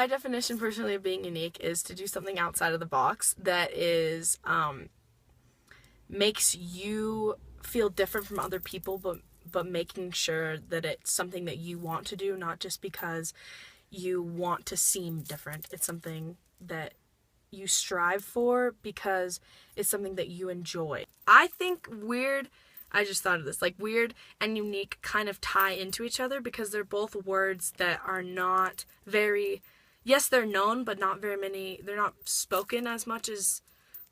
my definition personally of being unique is to do something outside of the box that is, makes you feel different from other people, but making sure that it's something that you want to do, not just because you want to seem different. It's something that you strive for because it's something that you enjoy. I think I just thought of this, like weird and unique kind of tie into each other because they're both words that are not very, yes, they're known, but not very many, they're not spoken as much as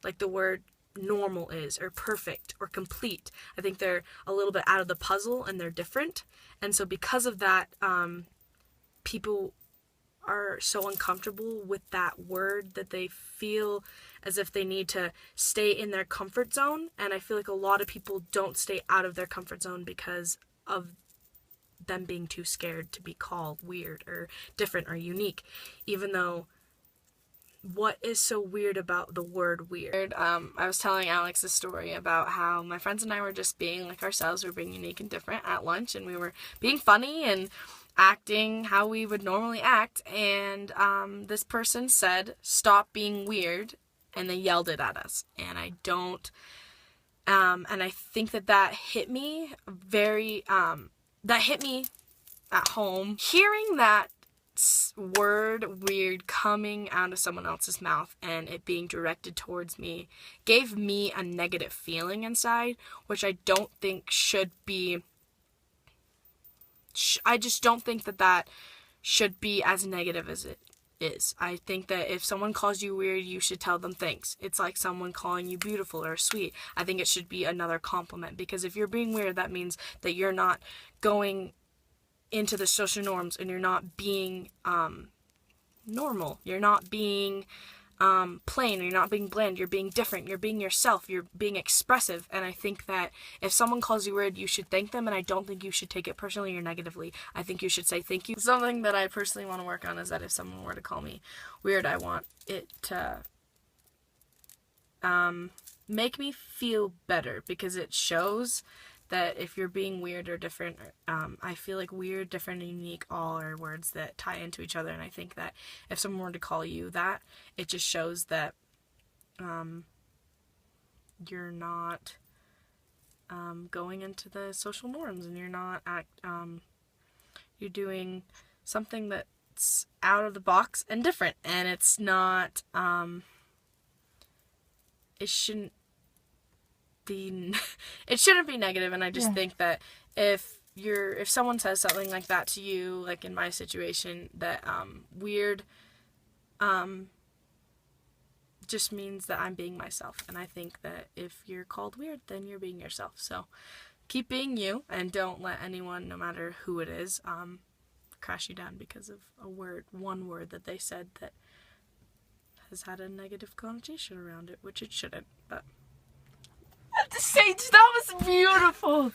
like the word normal is, or perfect, or complete. I think they're a little bit out of the puzzle and they're different. And so because of that, people are so uncomfortable with that word that they feel as if they need to stay in their comfort zone. And I feel like a lot of people don't stay out of their comfort zone because of them being too scared to be called weird or different or unique, even though what is so weird about the word weird? I was telling Alex a story about how my friends and I were just being like ourselves. We were being unique and different at lunch, and we were being funny and acting how we would normally act. And this person said, "Stop being weird," and they yelled it at us. And I think that hit me that hit me at home. Hearing that word weird coming out of someone else's mouth and it being directed towards me gave me a negative feeling inside, which I don't think should be, I just don't think that should be as negative as it is. I think that if someone calls you weird, you should tell them thanks. It's like someone calling you beautiful or sweet. I think it should be another compliment, because if you're being weird, that means that you're not going into the social norms and you're not being normal. You're not being plain, or you're not being bland. You're being different. You're being yourself. You're being expressive. And I think that if someone calls you weird, you should thank them, and I don't think you should take it personally or negatively. I think you should say thank you. Something that I personally want to work on is that if someone were to call me weird, I want it to make me feel better, because it shows that if you're being weird or different, I feel like weird, different, and unique all are words that tie into each other. And I think that if someone were to call you that, it just shows that you're not going into the social norms, and you're not you're doing something that's out of the box and different, and it's not it shouldn't be negative. And I just think that if someone says something like that to you, like in my situation, that weird just means that I'm being myself. And I think that if you're called weird, then you're being yourself. So keep being you, and don't let anyone, no matter who it is, crash you down because of one word that they said that has had a negative connotation around it, which it shouldn't. But Sage, that was beautiful.